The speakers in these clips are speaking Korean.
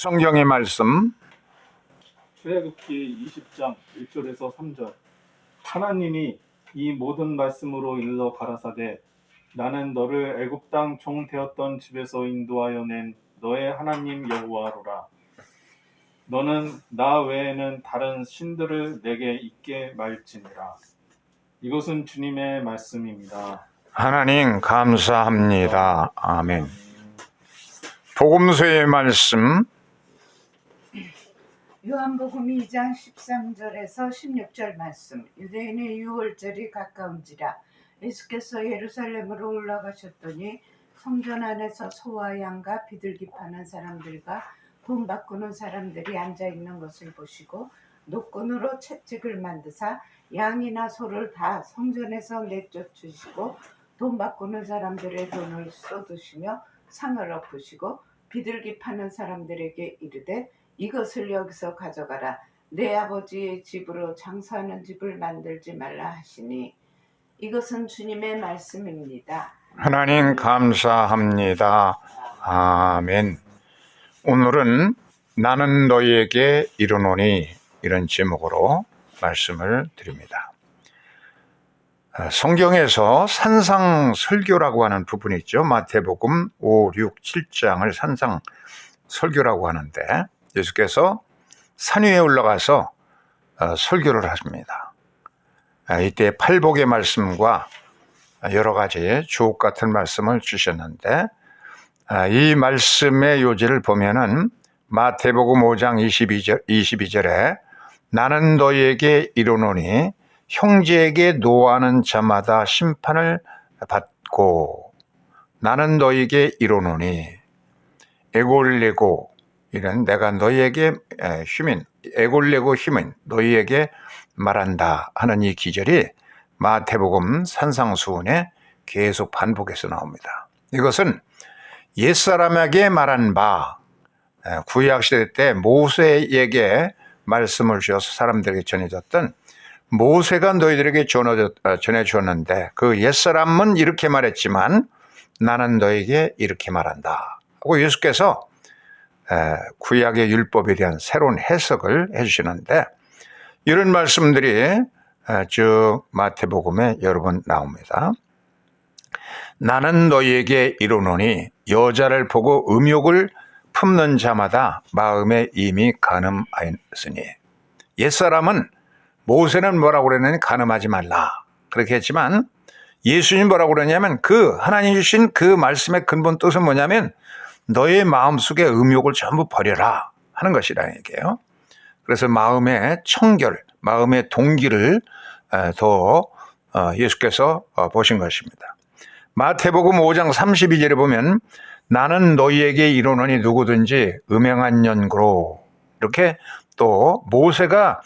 성경의 말씀 출애굽기 20장 1절에서 3절. 하나님이 이 모든 말씀으로 일러 가라사대 나는 너를 애굽 땅 종 되었던 집에서 인도하여 낸 너의 하나님 여호와로라. 너는 나 외에는 다른 신들을 내게 있게 말지니라. 이것은 주님의 말씀입니다. 하나님 감사합니다. 아멘. 복음서의 말씀 요한복음 2장 13절에서 16절 말씀. 유대인의 유월절이 가까운지라 예수께서 예루살렘으로 올라가셨더니 성전 안에서 소와 양과 비둘기 파는 사람들과 돈 바꾸는 사람들이 앉아있는 것을 보시고 노끈으로 채찍을 만드사 양이나 소를 다 성전에서 내쫓으시고 돈 바꾸는 사람들의 돈을 쏟으시며 상을 엎으시고 비둘기 파는 사람들에게 이르되 이것을 여기서 가져가라. 내 아버지의 집으로 장사하는 집을 만들지 말라 하시니 이것은 주님의 말씀입니다. 하나님 감사합니다. 아멘. 오늘은 나는 너희에게 이르노니 이런 제목으로 말씀을 드립니다. 성경에서 산상설교라고 하는 부분이 있죠. 마태복음 5, 6, 7장을 산상설교라고 하는데 예수께서 산 위에 올라가서 설교를 하십니다. 이때 팔복의 말씀과 여러 가지 주옥 같은 말씀을 주셨는데 이 말씀의 요지를 보면은 마태복음 5장 22절에 나는 너희에게 이르노니 형제에게 노하는 자마다 심판을 받고 나는 너희에게 이르노니 에골레고 이런 내가 너희에게 에골레고 힘은 너희에게 말한다 하는 이 기절이 마태복음 산상수훈에 계속 반복해서 나옵니다. 이것은 옛사람에게 말한 바 구약시대 때 모세에게 말씀을 주어서 사람들에게 전해졌던 모세가 너희들에게 전해주었는데 그 옛사람은 이렇게 말했지만 나는 너에게 이렇게 말한다 하고 예수께서 구약의 율법에 대한 새로운 해석을 해주시는데 이런 말씀들이 쭉 마태복음에 여러 번 나옵니다. 나는 너희에게 이르노니 여자를 보고 음욕을 품는 자마다 마음에 이미 간음하였으니 옛사람은 모세는 뭐라고 그랬느니 간음하지 말라 그렇게 했지만 예수님 뭐라고 그러냐면 그 하나님 주신 그 말씀의 근본 뜻은 뭐냐면 너의 마음속에 음욕을 전부 버려라 하는 것이라는 얘기예요. 그래서 마음의 청결, 마음의 동기를 더 예수께서 보신 것입니다. 마태복음 5장 32절에 보면 나는 너희에게 이르노니 누구든지 음행한 연고로 이렇게 또 모세가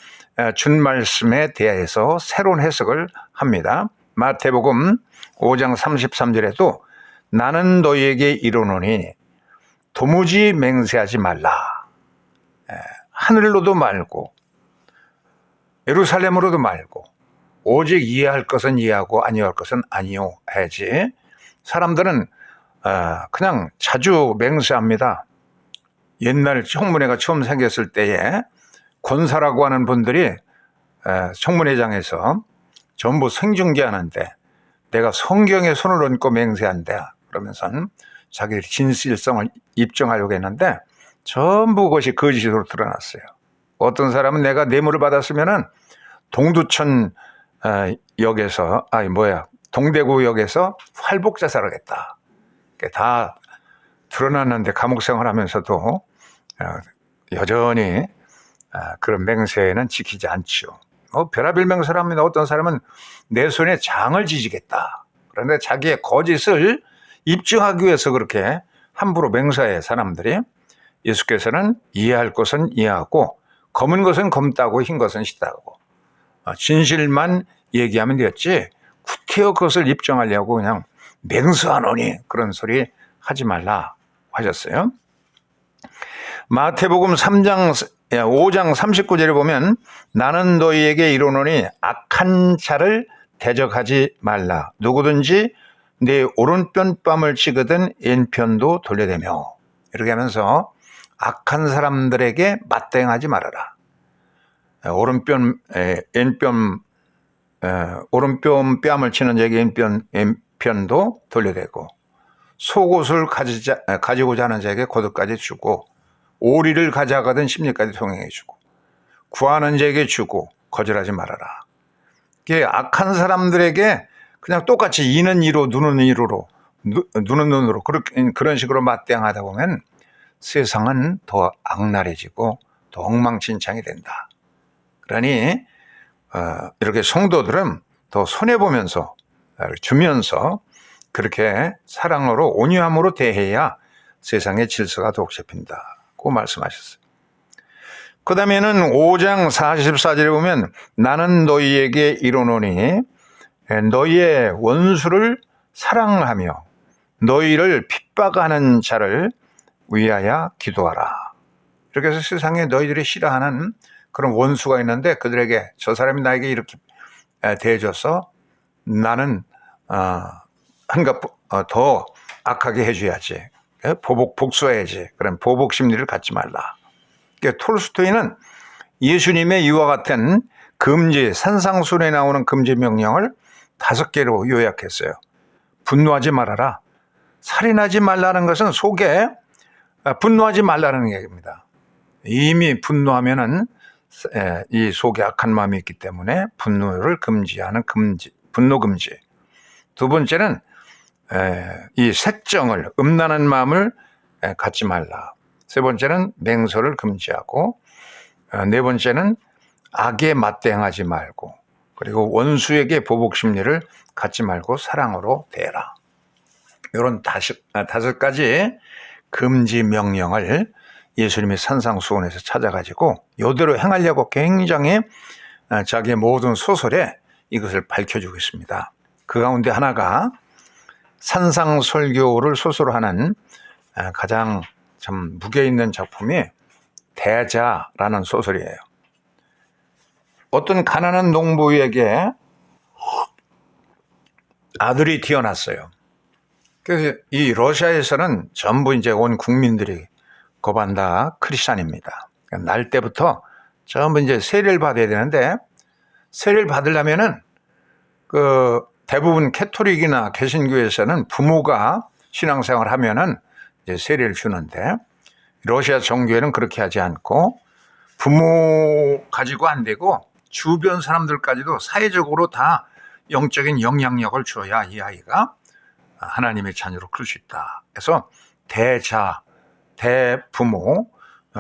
준 말씀에 대해서 새로운 해석을 합니다. 마태복음 5장 33절에도 나는 너희에게 이르노니 도무지 맹세하지 말라. 하늘로도 말고 예루살렘으로도 말고 오직 이해할 것은 이해하고 아니할 것은 아니오해야지. 사람들은 그냥 자주 맹세합니다. 옛날 청문회가 처음 생겼을 때에 권사라고 하는 분들이 청문회장에서 전부 생중계하는데 내가 성경에 손을 얹고 맹세한다 그러면서 자기들이 진실성을 입증하려고 했는데 전부 그것이 거짓으로 드러났어요. 어떤 사람은 내가 뇌물을 받았으면은 동두천 역에서 동대구역에서 활복 자살하겠다. 다 드러났는데 감옥 생활하면서도 여전히 그런 맹세는 지키지 않죠. 별의별 맹세를 합니다. 어떤 사람은 내 손에 장을 지지겠다. 그런데 자기의 거짓을 입증하기 위해서 그렇게 함부로 맹세해 사람들이. 예수께서는 이해할 것은 이해하고 검은 것은 검다고 흰 것은 시다고 진실만 얘기하면 되었지 구태여 그것을 입증하려고 그냥 맹세하노니 그런 소리 하지 말라 하셨어요. 마태복음 5장 39절에 보면 나는 너희에게 이르노니 악한 자를 대적하지 말라. 누구든지 내 오른편 뺨을 치거든 왼편도 돌려대며 이렇게 하면서 악한 사람들에게 맞대응하지 말아라. 오른편 뺨을 치는 자에게 왼편도 돌려대고, 속옷을 가지고자 하는 자에게 겉옷까지 주고, 오리를 가져가든 심리까지 통행해 주고, 구하는 자에게 주고 거절하지 말아라. 이게 악한 사람들에게 그냥 똑같이 이는 이로 눈은 이로로 눈은 눈으로 그런 식으로 맞대응하다 보면 세상은 더 악랄해지고 더 엉망진창이 된다. 그러니 이렇게 성도들은 더 손해보면서 주면서 그렇게 사랑으로 온유함으로 대해야 세상의 질서가 더욱 잡힌다고 말씀하셨어요. 그 다음에는 5장 44절에 보면 나는 너희에게 이르노니 너희의 원수를 사랑하며 너희를 핍박하는 자를 위하여 기도하라. 이렇게 해서 세상에 너희들이 싫어하는 그런 원수가 있는데 그들에게 저 사람이 나에게 이렇게 대해줘서 나는 한가 더 악하게 해줘야지. 복수해야지. 그런 보복 심리를 갖지 말라. 그러니까 톨스토이는 예수님의 이와 같은 금지, 산상순에 나오는 금지 명령을 5개로 요약했어요. 분노하지 말아라. 살인하지 말라는 것은 속에 분노하지 말라는 얘기입니다. 이미 분노하면은 이 속에 악한 마음이 있기 때문에 분노를 금지하는 분노 금지. 두 번째는 이 색정을 음란한 마음을 갖지 말라. 세 번째는 맹서를 금지하고, 네 번째는 악에 맞대응하지 말고, 그리고 원수에게 보복 심리를 갖지 말고 사랑으로 대해라. 이런 5가지 금지 명령을 예수님이 산상수훈에서 찾아가지고 이대로 행하려고 굉장히 자기의 모든 소설에 이것을 밝혀주고 있습니다. 그 가운데 하나가 산상설교를 소설로 하는 가장 참 무게 있는 작품이 대자라는 소설이에요. 어떤 가난한 농부에게 아들이 태어났어요. 그래서 이 러시아에서는 전부 이제 온 국민들이 거반 다 크리스찬입니다. 날 때부터 전부 이제 세례를 받아야 되는데, 세례를 받으려면은 대부분 캐토릭이나 개신교에서는 부모가 신앙생활을 하면은 이제 세례를 주는데, 러시아 정교회는 그렇게 하지 않고 부모 가지고 안 되고 주변 사람들까지도 사회적으로 다 영적인 영향력을 줘야 이 아이가 하나님의 자녀로 클 수 있다. 그래서 대자, 대부모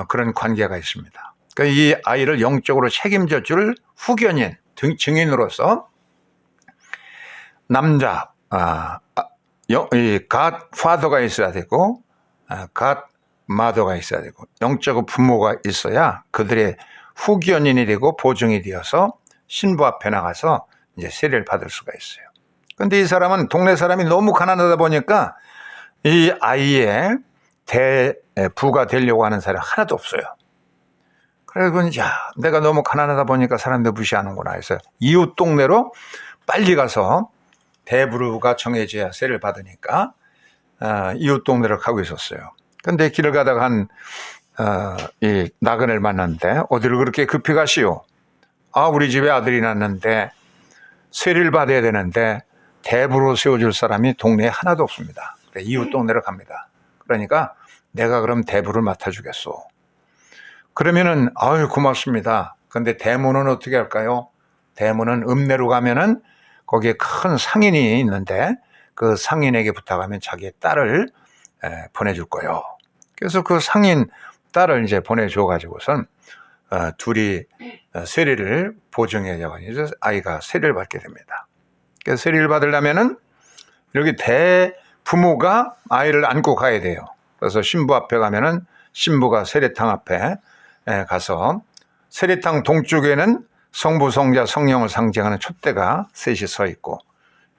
그런 관계가 있습니다. 그러니까 이 아이를 영적으로 책임져 줄 후견인, 증인으로서 남자, 갓파더가 있어야 되고 갓마더가 있어야 되고 영적 부모가 있어야 그들의 후견인이 되고 보증이 되어서 신부 앞에 나가서 이제 세례를 받을 수가 있어요. 그런데 이 사람은 동네 사람이 너무 가난하다 보니까 이 아이의 대부가 되려고 하는 사람이 하나도 없어요. 그래서 내가 너무 가난하다 보니까 사람들 무시하는구나 해서 이웃 동네로 빨리 가서 대부가 정해져야 세례를 받으니까 이웃 동네로 가고 있었어요. 근데 길을 가다가 이 나그네를 만났는데 어디를 그렇게 급히 가시오? 우리 집에 아들이 낳았는데 세례를 받아야 되는데 대부로 세워줄 사람이 동네에 하나도 없습니다. 이웃 동네로 갑니다. 그러니까 내가 그럼 대부를 맡아주겠소. 그러면은 고맙습니다. 근데 대문은 어떻게 할까요? 대문은 읍내로 가면은 거기에 큰 상인이 있는데 그 상인에게 부탁하면 자기의 딸을 보내줄 거요. 그래서 그 상인 딸을 이제 보내줘가지고선 둘이 세례를 보증해서 아이가 세례를 받게 됩니다. 그래서 세례를 받으려면은 여기 대부모가 아이를 안고 가야 돼요. 그래서 신부 앞에 가면은 신부가 세례탕 앞에 가서 세례탕 동쪽에는 성부, 성자, 성령을 상징하는 촛대가 셋이 서 있고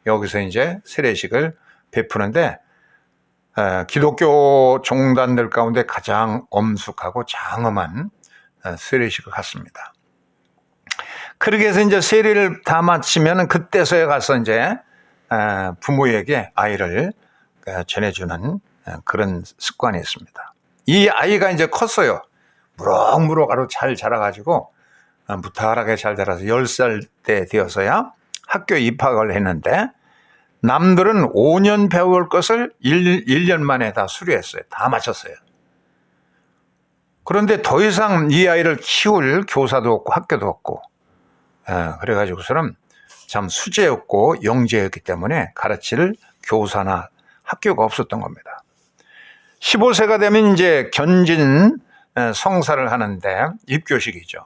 여기서 이제 세례식을 베푸는데 기독교 종단들 가운데 가장 엄숙하고 장엄한 세례식을 갖습니다. 그렇게 해서 이제 세례를 다 마치면 그때서야 가서 이제 부모에게 아이를 전해주는 그런 습관이 있습니다. 이 아이가 이제 컸어요. 무럭무럭 아주 잘 자라가지고 무탈하게 잘 자라서 10살 때 되어서야 학교에 입학을 했는데 남들은 5년 배울 것을 1년 만에 다 수료했어요. 다 마쳤어요. 그런데 더 이상 이 아이를 키울 교사도 없고 학교도 없고 그래가지고서는 참 수재였고 영재였기 때문에 가르칠 교사나 학교가 없었던 겁니다. 15세가 되면 이제 견진 성사를 하는데 입교식이죠.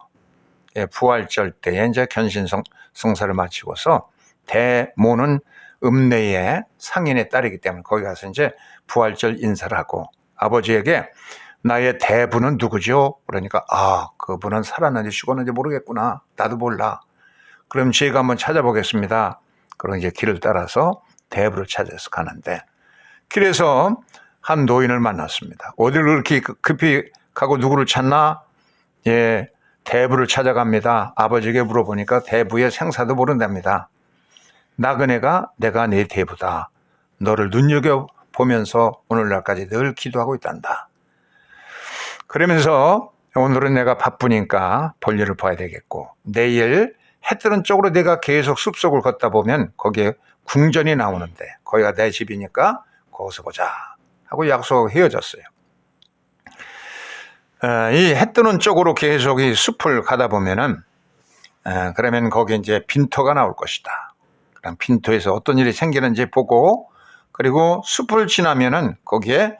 부활절 때에 이제 견신 성사를 마치고서 대모는 읍내의 상인의 딸이기 때문에 거기 가서 이제 부활절 인사를 하고 아버지에게 나의 대부는 누구죠? 그러니까 그분은 살았는지 죽었는지 모르겠구나. 나도 몰라. 그럼 제가 한번 찾아보겠습니다. 그럼 이제 길을 따라서 대부를 찾아서 가는데 길에서 한 노인을 만났습니다. 어디를 그렇게 급히 가고 누구를 찾나? 예, 대부를 찾아갑니다. 아버지에게 물어보니까 대부의 생사도 모른답니다. 나그네가 내가 네 대부다. 너를 눈여겨보면서 오늘날까지 늘 기도하고 있단다. 그러면서 오늘은 내가 바쁘니까 볼일을 봐야 되겠고 내일 해 뜨는 쪽으로 내가 계속 숲속을 걷다 보면 거기에 궁전이 나오는데 거기가 내 집이니까 거기서 보자 하고 약속하고 헤어졌어요. 이 해 뜨는 쪽으로 계속 이 숲을 가다 보면은 그러면 거기에 이제 빈터가 나올 것이다. 그럼 빈터에서 어떤 일이 생기는지 보고 그리고 숲을 지나면은 거기에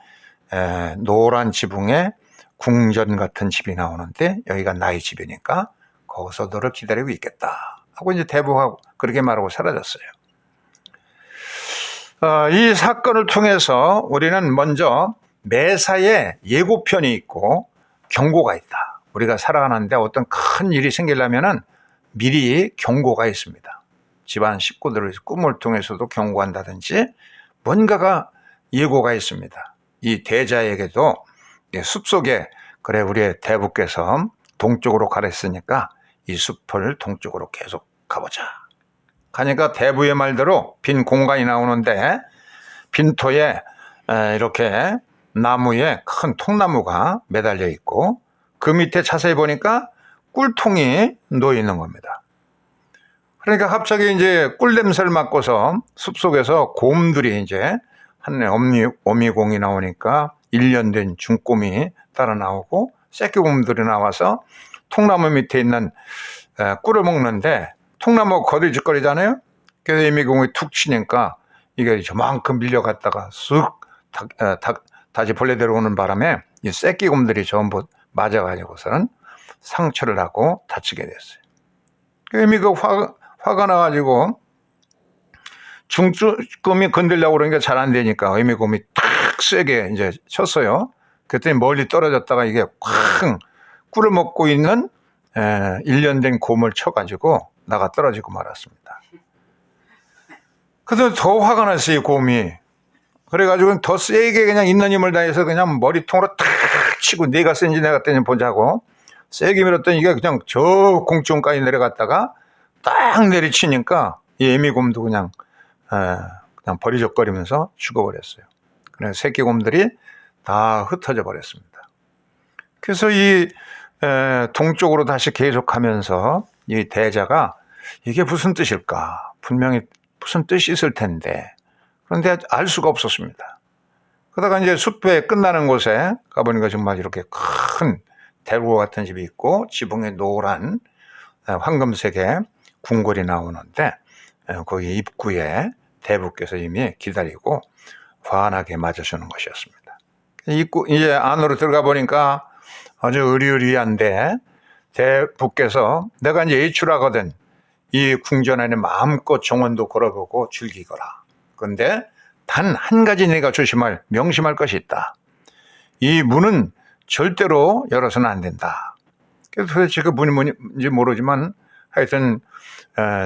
노란 지붕에 궁전 같은 집이 나오는데 여기가 나의 집이니까 거기서 너를 기다리고 있겠다 하고 이제 대부하고 그렇게 말하고 사라졌어요. 이 사건을 통해서 우리는 먼저 매사에 예고편이 있고 경고가 있다. 우리가 살아가는데 어떤 큰 일이 생기려면은 미리 경고가 있습니다. 집안 식구들의 꿈을 통해서도 경고한다든지 뭔가가 예고가 있습니다. 이 대자에게도 숲속에 그래 우리의 대부께서 동쪽으로 가랬으니까 이 숲을 동쪽으로 계속 가보자. 가니까 대부의 말대로 빈 공간이 나오는데 빈토에 이렇게 나무에 큰 통나무가 매달려 있고 그 밑에 자세히 보니까 꿀통이 놓여 있는 겁니다. 그러니까 갑자기 이제 꿀 냄새를 맡고서 숲속에서 곰들이 이제 한해 어미공이 나오니까 1년 된 중곰이 따라 나오고 새끼곰들이 나와서 통나무 밑에 있는 꿀을 먹는데 통나무가 거들짓거리잖아요. 그래서 어미공이 툭 치니까 이게 저만큼 밀려갔다가 쑥 다시 벌레대로 오는 바람에 이 새끼곰들이 전부 맞아가지고서는 상처를 하고 다치게 됐어요. 어미가 화가 나가지고 중금이 건들려고 그러니까 잘 안 되니까 어미곰이 탁 세게 이제 쳤어요. 그랬더니 멀리 떨어졌다가 이게 쾅 꿀을 먹고 있는 1년 된 곰을 쳐가지고 나가 떨어지고 말았습니다. 그래서 더 화가 났어요, 곰이. 그래가지고 더 세게 그냥 있는 힘을 다해서 그냥 머리통으로 탁 치고 내가 센지 내가 센지 보자고 세게 밀었더니 이게 그냥 저 공중까지 내려갔다가 딱 내리치니까 이 애미곰도 그냥 버리적거리면서 죽어버렸어요. 그래서 새끼곰들이 다 흩어져 버렸습니다. 그래서 이 동쪽으로 다시 계속하면서 이 대자가 이게 무슨 뜻일까? 분명히 무슨 뜻이 있을 텐데 그런데 알 수가 없었습니다. 그러다가 이제 숲에 끝나는 곳에 가보니까 정말 이렇게 큰 대로 같은 집이 있고 지붕에 노란 황금색의 궁궐이 나오는데 거기 입구에 대부께서 이미 기다리고 환하게 맞아주는 것이었습니다. 입구 이제 안으로 들어가 보니까 아주 의리의리한데 대부께서 내가 이제 예출하거든 이 궁전 안에 마음껏 정원도 걸어보고 즐기거라. 그런데 단 한 가지 내가 명심할 것이 있다. 이 문은 절대로 열어서는 안 된다. 그래서 도대체 그 문이 뭔지 모르지만 하여튼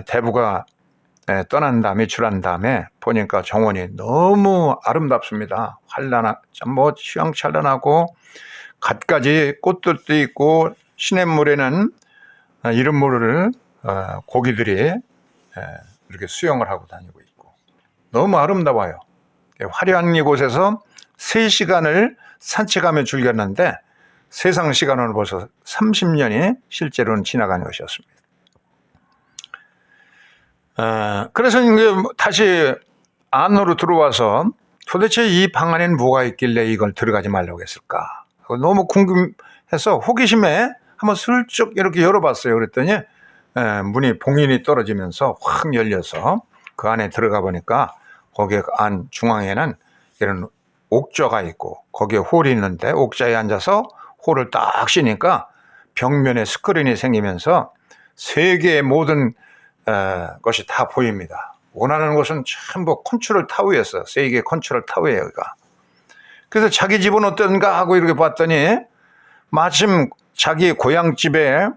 대부가 떠난 다음에 출한 다음에 보니까 정원이 너무 아름답습니다. 뭐 휘황찬란하고 갖가지 꽃들도 있고 시냇물에는 이름 모를 고기들이 이렇게 수영을 하고 다니고 있고 너무 아름다워요. 화려한 이곳에서 3시간을 산책하며 즐겼는데 세상 시간으로 벌써 30년이 실제로는 지나간 것이었습니다. 그래서 이제 다시 안으로 들어와서 도대체 이 방 안에는 뭐가 있길래 이걸 들어가지 말라고 했을까? 너무 궁금해서 호기심에 한번 슬쩍 이렇게 열어봤어요. 그랬더니 문이 봉인이 떨어지면서 확 열려서 그 안에 들어가 보니까 거기 안 중앙에는 이런 옥좌가 있고 거기에 홀이 있는데 옥좌에 앉아서 홀을 딱 쉬니까 벽면에 스크린이 생기면서 세계의 모든 것이 다 보입니다. 원하는 것은 전부 컨트롤 타워였어요. 세계 컨트롤 타워예요, 여기가. 그래서 자기 집은 어떤가 하고 이렇게 봤더니 마침 자기 고향집에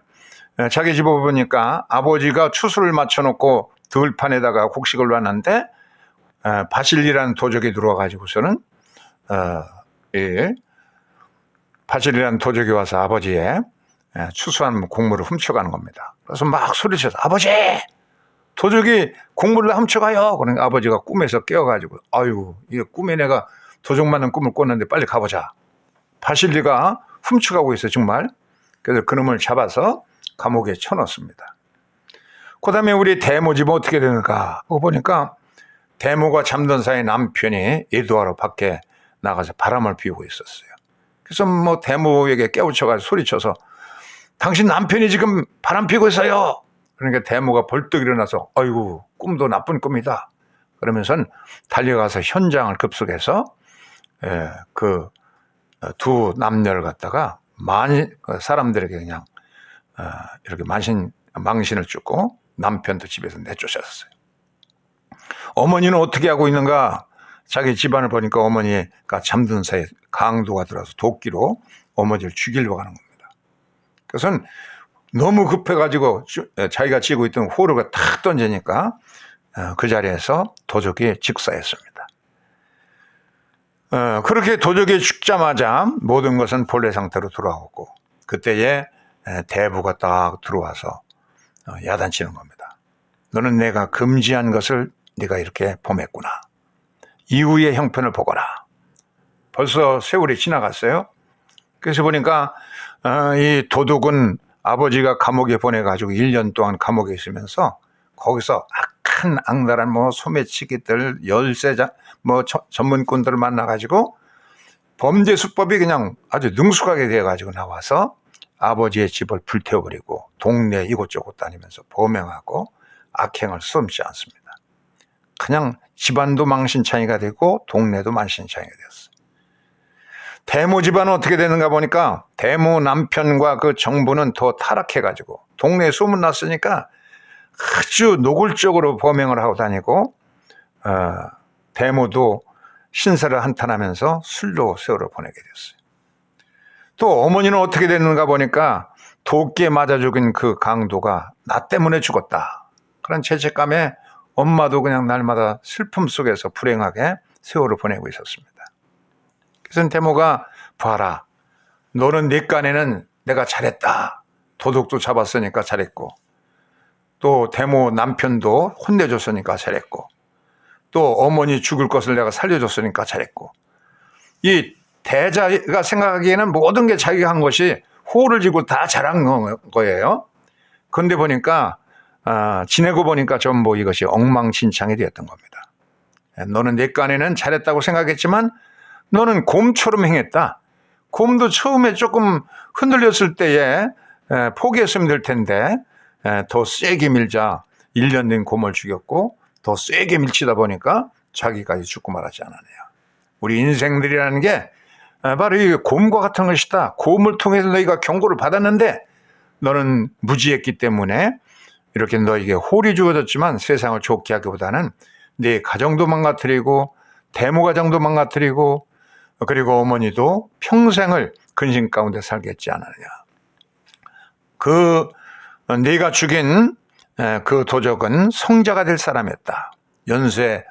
자기 집을 보니까 아버지가 추수를 맞춰놓고 들판에다가 곡식을 놨는데 바실리라는 도적이 들어와 가지고서는 바실리라는 도적이 와서 아버지의 추수한 곡물을 훔쳐가는 겁니다. 그래서 막 소리쳐서 아버지! 도적이 곡물을 훔쳐가요. 그러니까 아버지가 꿈에서 깨어가지고 아유, 이 꿈에 내가 도적 맞는 꿈을 꿨는데 빨리 가보자. 바실리가 훔쳐가고 있어 정말. 그래서 그놈을 잡아서 감옥에 쳐넣습니다. 그 다음에 우리 대모 집은 어떻게 되는가 하고 보니까 대모가 잠든 사이 남편이 예도하러 밖에 나가서 바람을 피우고 있었어요. 그래서 뭐 대모에게 깨우쳐가지고 소리쳐서 당신 남편이 지금 바람 피우고 있어요. 그러니까 대모가 벌떡 일어나서 아이고 꿈도 나쁜 꿈이다. 그러면서 달려가서 현장을 급속해서 그 두 남녀를 갖다가 사람들에게 그냥 이렇게 망신을 주고 남편도 집에서 내쫓았어요. 어머니는 어떻게 하고 있는가? 자기 집안을 보니까 어머니가 잠든 사이에 강도가 들어서 도끼로 어머니를 죽이려고 하는 겁니다. 그래서 너무 급해가지고 자기가 쥐고 있던 호루가 탁 던지니까 그 자리에서 도적이 직사했습니다. 그렇게 도적이 죽자마자 모든 것은 본래 상태로 돌아오고 그때에 대부가 딱 들어와서 야단치는 겁니다. 너는 내가 금지한 것을 네가 이렇게 범했구나. 이후의 형편을 보거라. 벌써 세월이 지나갔어요. 그래서 보니까 이 도둑은 아버지가 감옥에 보내가지고 1년 동안 감옥에 있으면서 거기서 악한 악랄한 소매치기들 열세자 전문꾼들을 만나가지고 범죄 수법이 그냥 아주 능숙하게 되어가지고 나와서 아버지의 집을 불태워버리고 동네 이곳저곳 다니면서 범행하고 악행을 썸지 않습니다. 그냥 집안도 망신창이가 되고 동네도 망신창이가 되었어요. 대모 집안은 어떻게 되는가 보니까 대모 남편과 그 정부는 더 타락해가지고 동네에 소문났으니까 아주 노골적으로 범행을 하고 다니고 대모도 신세를 한탄하면서 술로 세월을 보내게 됐어요. 또 어머니는 어떻게 됐는가 보니까 도끼에 맞아 죽인 그 강도가 나 때문에 죽었다. 그런 죄책감에 엄마도 그냥 날마다 슬픔 속에서 불행하게 세월을 보내고 있었습니다. 그래서 대모가 봐라. 너는 네 깐에는 내가 잘했다. 도둑도 잡았으니까 잘했고 또 대모 남편도 혼내줬으니까 잘했고 또 어머니 죽을 것을 내가 살려줬으니까 잘했고 이 대자가 생각하기에는 모든 게 자기가 한 것이 호를 지고 다 잘한 거예요. 그런데 보니까 지내고 보니까 전부 이것이 엉망진창이 되었던 겁니다. 너는 내 깐에는 잘했다고 생각했지만 너는 곰처럼 행했다. 곰도 처음에 조금 흔들렸을 때에 포기했으면 될 텐데 더 세게 밀자 1년 된 곰을 죽였고 더 세게 밀치다 보니까 자기까지 죽고 말하지 않았네요. 우리 인생들이라는 게 바로 이 곰과 같은 것이다. 곰을 통해서 너희가 경고를 받았는데 너는 무지했기 때문에 이렇게 너에게 홀이 주어졌지만 세상을 좋게 하기보다는 네 가정도 망가뜨리고 대모 가정도 망가뜨리고 그리고 어머니도 평생을 근심 가운데 살겠지 않느냐. 네가 죽인 그 도적은 성자가 될 사람이었다. 연쇄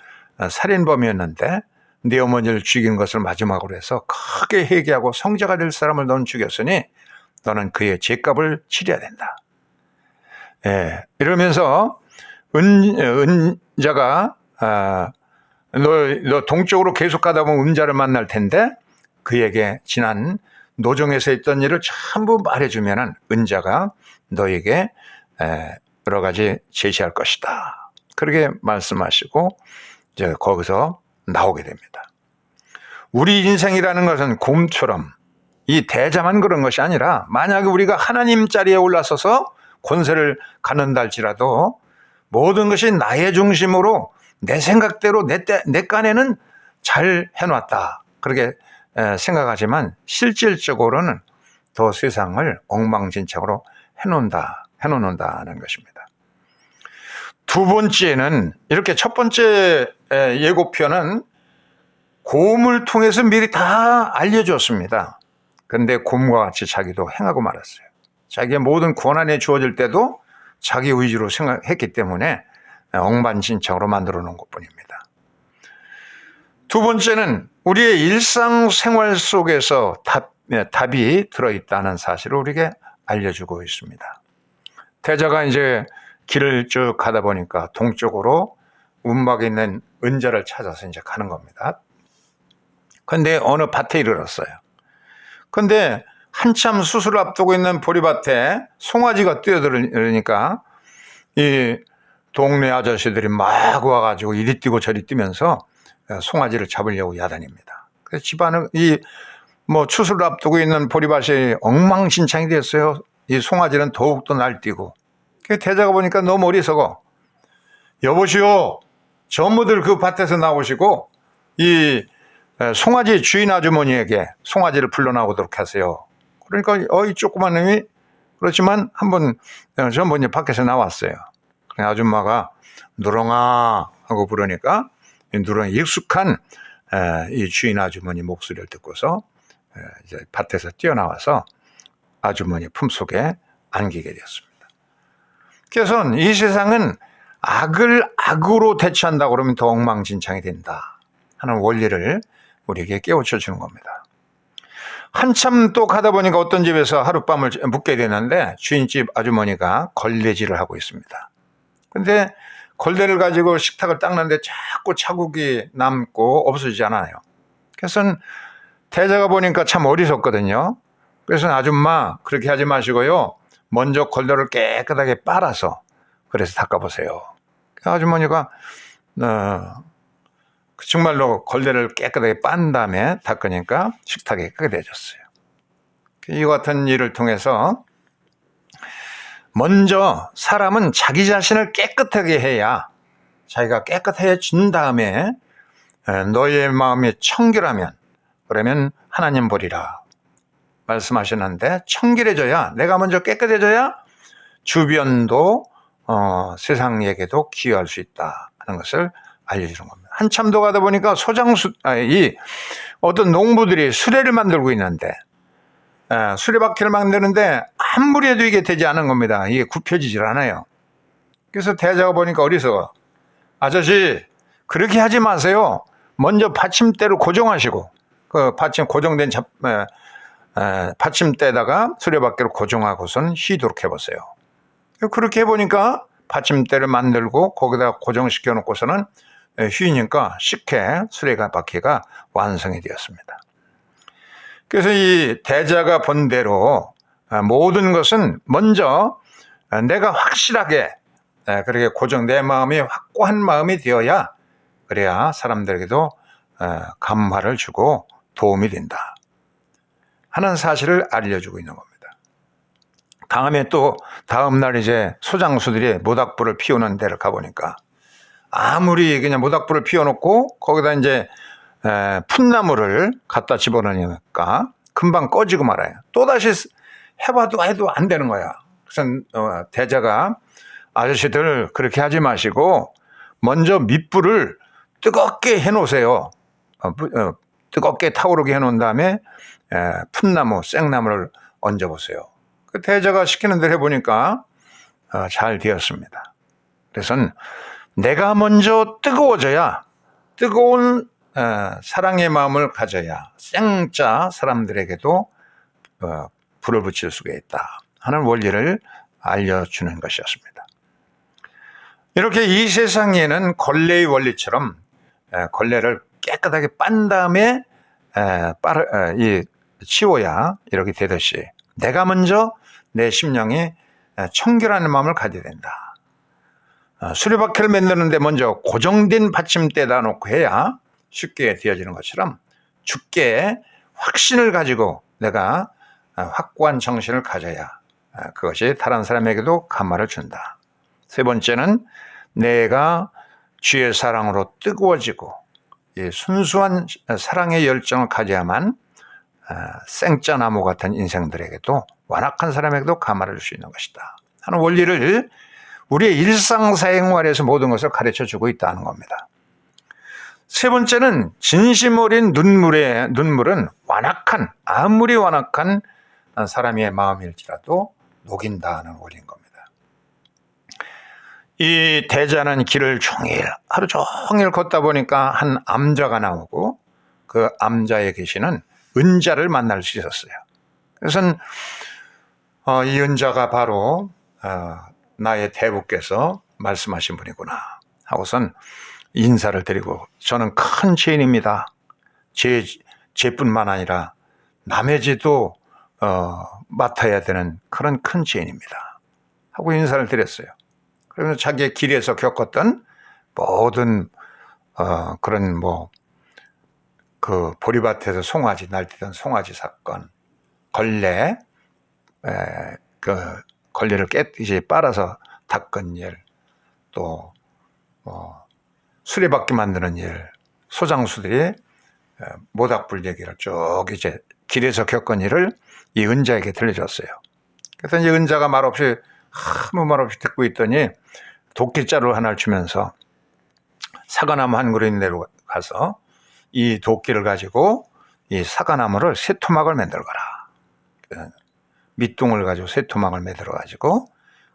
살인범이었는데 네 어머니를 죽인 것을 마지막으로 해서 크게 회개하고 성자가 될 사람을 너는 죽였으니 너는 그의 죄값을 치러야 된다. 이러면서 은자가 너 동쪽으로 계속 가다 보면 음자를 만날 텐데 그에게 지난 노정에서 했던 일을 전부 말해주면은 은자가 너에게 여러 가지 제시할 것이다. 그렇게 말씀하시고 이제 거기서 나오게 됩니다. 우리 인생이라는 것은 곰처럼 이 대자만 그런 것이 아니라 만약에 우리가 하나님 자리에 올라서서 권세를 갖는다 할지라도 모든 것이 나의 중심으로 내 생각대로 내 깐에는 잘 해놨다. 그렇게 생각하지만 실질적으로는 더 세상을 엉망진창으로 해놓는다는 것입니다. 두 번째는 이렇게 첫 번째 예고편은 곰을 통해서 미리 다 알려줬습니다. 그런데 곰과 같이 자기도 행하고 말았어요. 자기의 모든 권한이 주어질 때도 자기 의지로 생각했기 때문에 엉망진창으로 만들어 놓은 것뿐입니다. 두 번째는 우리의 일상생활 속에서 답이 들어있다는 사실을 우리에게 알려주고 있습니다. 태자가 이제 길을 쭉 가다 보니까 동쪽으로 움막에 있는 은자를 찾아서 이제 가는 겁니다. 그런데 어느 밭에 이르렀어요. 그런데 한참 수술을 앞두고 있는 보리밭에 송아지가 뛰어들으니까 이 동네 아저씨들이 막 와가지고 이리 뛰고 저리 뛰면서 송아지를 잡으려고 야단입니다. 그래서 집안은 추수를 앞두고 있는 보리밭이 엉망진창이 됐어요. 이 송아지는 더욱더 날뛰고. 태자가 보니까 너무 어리석어. 여보시오, 전부들 그 밭에서 나오시고 이 송아지 주인 아주머니에게 송아지를 불러 나오도록 하세요. 그러니까 이 조그만 놈이 그렇지만 한번 전부님 밖에서 나왔어요. 아줌마가 누렁아 하고 부르니까 누렁이 익숙한 이 주인 아주머니 목소리를 듣고서 이제 밭에서 뛰어나와서 아주머니 품속에 안기게 되었습니다. 그래서 이 세상은 악을 악으로 대처한다고 그러면 더 엉망진창이 된다 하는 원리를 우리에게 깨우쳐 주는 겁니다. 한참 또 가다 보니까 어떤 집에서 하룻밤을 묵게 되는데 주인집 아주머니가 걸레질을 하고 있습니다. 근데 걸레를 가지고 식탁을 닦는데 자꾸 자국이 남고 없어지지 않아요. 그래서 태자가 보니까 참 어리석거든요. 그래서 아줌마 그렇게 하지 마시고요. 먼저 걸레를 깨끗하게 빨아서 그래서 닦아보세요. 아주머니가 정말로 걸레를 깨끗하게 빤 다음에 닦으니까 식탁이 깨끗해졌어요. 이와 같은 일을 통해서 먼저 사람은 자기 자신을 깨끗하게 해야 자기가 깨끗해진 다음에 너의 마음이 청결하면 그러면 하나님 보리라 말씀하셨는데 청결해져야 내가 먼저 깨끗해져야 주변도 세상에게도 기여할 수 있다 하는 것을 알려주는 겁니다. 한참 더 가다 보니까 어떤 농부들이 수레를 만들고 있는데 수레바퀴를 만드는데 아무리 해도 이게 되지 않은 겁니다. 이게 굽혀지질 않아요. 그래서 태자가 보니까 어리석어. 아저씨 그렇게 하지 마세요. 먼저 받침대를 고정하시고 그 고정된 받침대에다가 수레바퀴를 고정하고선 휘도록 해보세요. 그렇게 해보니까 받침대를 만들고 거기다 고정시켜 놓고서는 휘니까 쉽게 수레바퀴가 완성이 되었습니다. 그래서 이 대자가 본 대로 모든 것은 먼저 내가 확실하게 그렇게 내 마음이 확고한 마음이 되어야 그래야 사람들에게도 감화를 주고 도움이 된다 하는 사실을 알려주고 있는 겁니다. 다음 날 이제 소장수들이 모닥불을 피우는 데를 가보니까 아무리 그냥 모닥불을 피워놓고 거기다 이제 풋나무를 갖다 집어넣으니까 금방 꺼지고 말아요. 또다시 해도 안 되는 거야. 그래서 대자가 아저씨들 그렇게 하지 마시고 먼저 밑불을 뜨겁게 해놓으세요. 뜨겁게 타오르게 해놓은 다음에 풋나무, 생나무를 얹어보세요. 그 대자가 시키는 대로 해보니까 잘 되었습니다. 그래서 내가 먼저 뜨거워져야 뜨거운 사랑의 마음을 가져야 생자 사람들에게도 불을 붙일 수가 있다 하는 원리를 알려주는 것이었습니다. 이렇게 이 세상에는 걸레의 원리처럼 걸레를 깨끗하게 빤 다음에 치워야 이렇게 되듯이 내가 먼저 내 심령이 청결하는 마음을 가져야 된다. 수레바퀴를 만드는데 먼저 고정된 받침대에다 놓고 해야 쉽게 되어지는 것처럼 주께 확신을 가지고 내가 확고한 정신을 가져야 그것이 다른 사람에게도 감화를 준다. 세 번째는 내가 주의 사랑으로 뜨거워지고 순수한 사랑의 열정을 가져야만 생짜나무 같은 인생들에게도 완악한 사람에게도 감화를 줄 수 있는 것이다 하는 원리를 우리의 일상생활에서 모든 것을 가르쳐주고 있다는 겁니다. 세 번째는 진심 어린 눈물은 아무리 완악한 사람의 마음일지라도 녹인다는 원리인 겁니다. 이 대자는 길을 하루 종일 걷다 보니까 한 암자가 나오고 그 암자에 계시는 은자를 만날 수 있었어요. 그래서 이 은자가 바로 나의 대부께서 말씀하신 분이구나 하고선 인사를 드리고 저는 큰 죄인입니다. 죄뿐만 아니라 남의 죄도 맡아야 되는 그런 큰 죄인입니다 하고 인사를 드렸어요. 그러면서 자기의 길에서 겪었던 모든 그런 그 보리밭에서 송아지 날뛰던 송아지 사건, 걸레를 깨끗이 빨아서 닦은 일, 또 수레바퀴 만드는 일, 소장수들이 모닥불 얘기를 쭉 이제 길에서 겪은 일을 이 은자에게 들려줬어요. 그래서 이제 은자가 아무 말 없이 듣고 있더니 도끼자루 하나를 주면서 사과나무 한 그루 내로 가서 이 도끼를 가지고 이 사과나무를 세 토막을 만들어가라. 밑둥을 가지고 세 토막을 만들어 가지고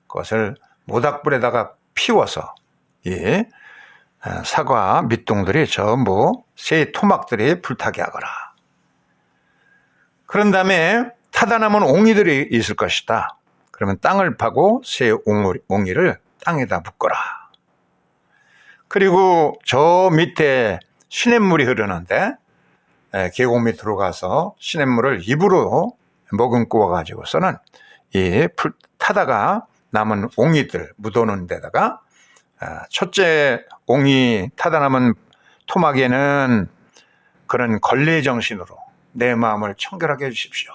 그것을 모닥불에다가 피워서 이 사과 밑둥들이 전부 새 토막들이 불타게 하거라. 그런 다음에 타다 남은 옹이들이 있을 것이다. 그러면 땅을 파고 새 옹이를 땅에다 묶어라. 그리고 저 밑에 시냇물이 흐르는데 계곡 밑으로 가서 시냇물을 입으로 머금고 와가지고서는 이 타다가 남은 옹이들 묻어놓은 데다가 첫째 옹이 타다 남은 토막에는 그런 걸레 정신으로 내 마음을 청결하게 해주십시오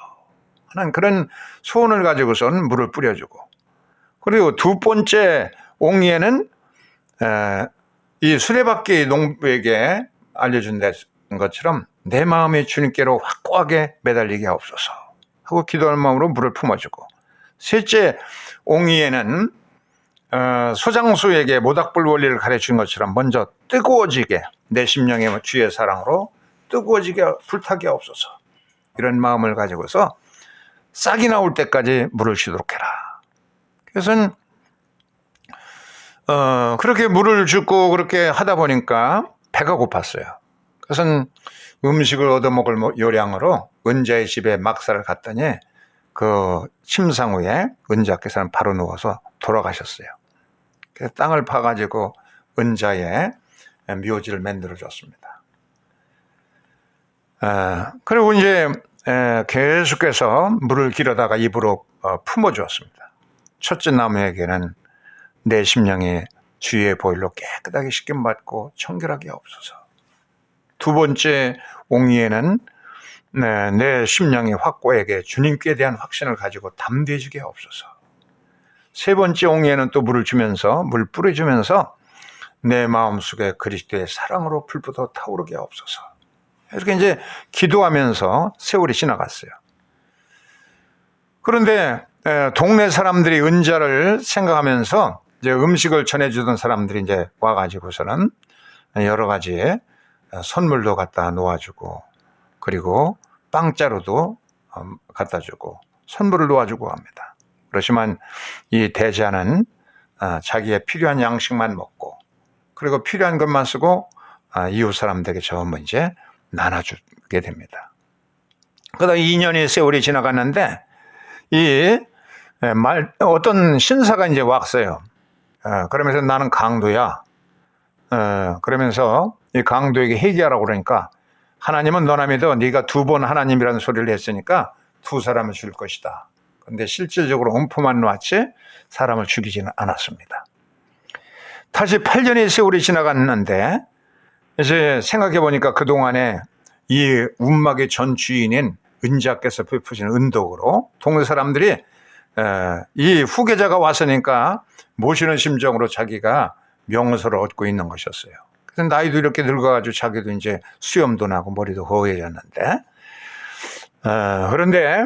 하는 그런 소원을 가지고선 물을 뿌려주고, 그리고 두 번째 옹이에는 이 수레바퀴 농부에게 알려준 것처럼 내 마음이 주님께로 확고하게 매달리게 하옵소서 하고 기도할 마음으로 물을 품어주고, 셋째 옹이에는 소장수에게 모닥불 원리를 가르친 것처럼 먼저 뜨거워지게 내 심령의 주의 사랑으로 뜨거워지게 불타게 하옵소서 이런 마음을 가지고서 싹이 나올 때까지 물을 쉬도록 해라. 그래서 그렇게 물을 줍고 그렇게 하다 보니까 배가 고팠어요. 그래서 음식을 얻어먹을 요량으로 은자의 집에 막사를 갔더니 그 침상 위에 은자께서는 바로 누워서 돌아가셨어요. 그래서 땅을 파가지고 은자의 묘지를 만들어 줬습니다. 그리고 이제 계속해서 물을 길어다가 입으로 품어 주었습니다. 첫째 나무에게는 내 심령이 주의 보혈로 깨끗하게 씻김받고 청결하게 하옵소서. 두 번째 옹이에는 내 심령이 확고하게 주님께 대한 확신을 가지고 담대해지게 하옵소서. 세 번째 옹이에는 또 물을 주면서 물 뿌려주면서 내 마음속에 그리스도의 사랑으로 불붙어 타오르게 하옵소서. 이렇게 이제 기도하면서 세월이 지나갔어요. 그런데 동네 사람들이 은자를 생각하면서 이제 음식을 전해주던 사람들이 이제 와가지고서는 여러 가지 선물도 갖다 놓아주고, 그리고 빵자루도 갖다 주고 선물을 놓아주고 합니다. 그렇지만 이 대자는 자기의 필요한 양식만 먹고, 그리고 필요한 것만 쓰고 이웃 사람들에게 전부 이제 나눠주게 됩니다. 그러다 2년의 세월이 지나갔는데 어떤 신사가 이제 왔어요. 그러면서 나는 강도야. 그러면서 이 강도에게 회개하라고 그러니까 하나님은 너나 믿어 네가 2번 하나님이라는 소리를 했으니까 2사람을 줄 것이다. 그런데 실질적으로 음포만 놓았지 사람을 죽이지는 않았습니다. 다시 8년의 세월이 지나갔는데 이제 생각해 보니까 그동안에 이 운막의 전 주인인 은자께서 베푸신 은덕으로 동네 사람들이 이 후계자가 왔으니까 모시는 심정으로 자기가 명서를 얻고 있는 것이었어요. 그래서 나이도 이렇게 늙어가지고 자기도 이제 수염도 나고 머리도 허해졌는데 그런데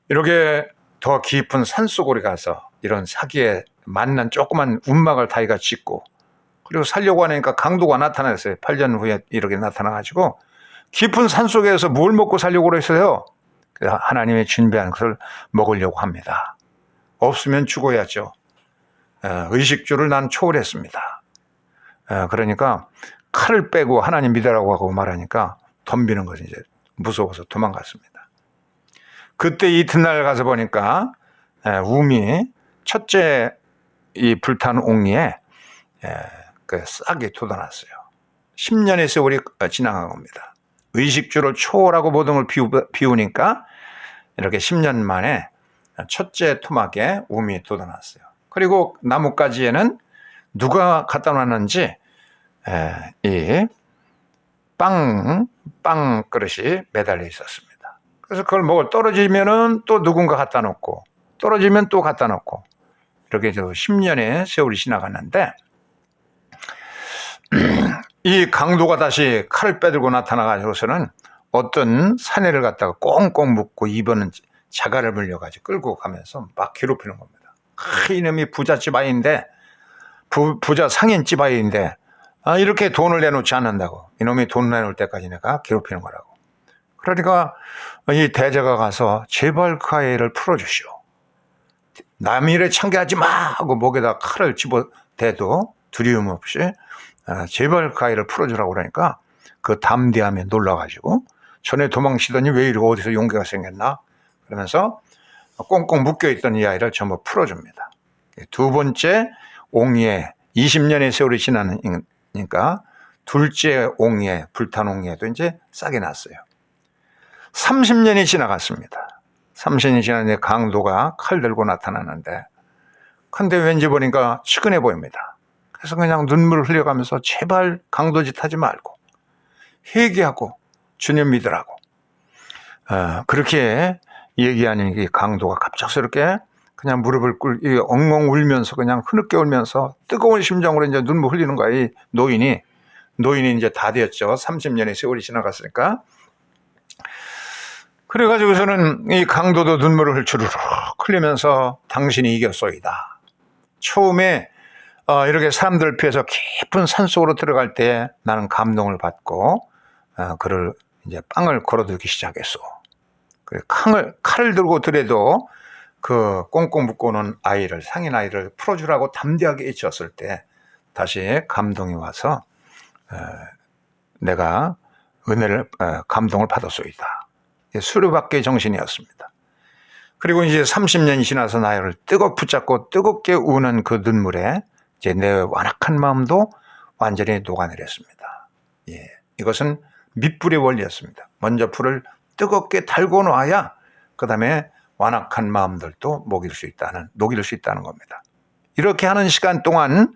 이렇게 더 깊은 산속으로 가서 이런 사기에 만난 조그만 운막을 다이가 짓고 그리고 살려고 하니까 강도가 나타났어요. 8년 후에 이렇게 나타나가지고 깊은 산속에서 뭘 먹고 살려고 그랬어요. 하나님의 준비한 것을 먹으려고 합니다. 없으면 죽어야죠. 의식주를 난 초월했습니다. 그러니까 칼을 빼고 하나님 믿으라고 하고 말하니까 덤비는 것이 이제 무서워서 도망갔습니다. 그때 이튿날 가서 보니까 우미 첫째 이 불탄 옥리에 그 싹이 돋아났어요. 10년의 세월이 지나간 겁니다. 의식주를 초월하고 모든 걸 비우니까 이렇게 10년 만에 첫째 토막에 우미 돋아났어요. 그리고 나뭇가지에는 누가 갖다 놨는지 이 빵 그릇이 매달려 있었습니다. 그래서 그걸 먹을 떨어지면은 또 누군가 갖다 놓고 떨어지면 또 갖다 놓고 이렇게 10년의 세월이 지나갔는데 이 강도가 다시 칼을 빼들고 나타나가지고서는 어떤 사내를 갖다가 꽁꽁 묶고 입에는 자갈을 물려가지고 끌고 가면서 막 괴롭히는 겁니다. 이놈이 부잣집 아이인데 부자 상인집 아이인데 이렇게 돈을 내놓지 않는다고. 이놈이 돈 내놓을 때까지 내가 괴롭히는 거라고. 그러니까 이 대제가 가서 제발 그 아이를 풀어주시오. 남의 일에 참견하지 마 하고 목에다 칼을 집어대도 두려움 없이 제발 그 아이를 풀어주라고 그러니까 그 담대함에 놀라가지고 전에 도망치더니 왜 이러고 어디서 용기가 생겼나 그러면서 꽁꽁 묶여있던 이 아이를 전부 풀어줍니다. 2번째 옥리에 20년의 세월이 지나니까 둘째 옥리에 불탄 옥리에도 이제 싹이 났어요. 30년이 지나갔습니다. 30년이 지났는데 강도가 칼 들고 나타나는데 근데 왠지 보니까 측은해 보입니다. 그래서 그냥 눈물을 흘려가면서 제발 강도짓 하지 말고 회개하고 주님 믿으라고 그렇게 얘기하는 이 강도가 갑작스럽게 그냥 무릎을 꿇고 엉엉 울면서 그냥 흐느껴 울면서 뜨거운 심정으로 이제 눈물 흘리는 거야. 이 노인이 이제 다 되었죠. 30년의 세월이 지나갔으니까. 그래가지고서는 이 강도도 눈물을 주르륵 흘리면서 당신이 이겼소이다. 처음에 이렇게 사람들을 피해서 깊은 산속으로 들어갈 때 나는 감동을 받고 그를 이제 빵을 걸어들기 시작했어. 칼을 들고 들여도 그 꽁꽁 묶어놓은 아이를 상인 아이를 풀어주라고 담대하게 외쳤을 때 다시 감동이 와서 내가 은혜를 감동을 받았소이다. 수료받기의 정신이었습니다. 그리고 이제 30년이 지나서 나를 뜨겁게 붙잡고 뜨겁게 우는 그 눈물에 이제 내 완악한 마음도 완전히 녹아내렸습니다. 이것은 밑불의 원리였습니다. 먼저 불을 뜨겁게 달고 놔야 그 다음에 완악한 마음들도 녹일 수 있다는 겁니다. 이렇게 하는 시간 동안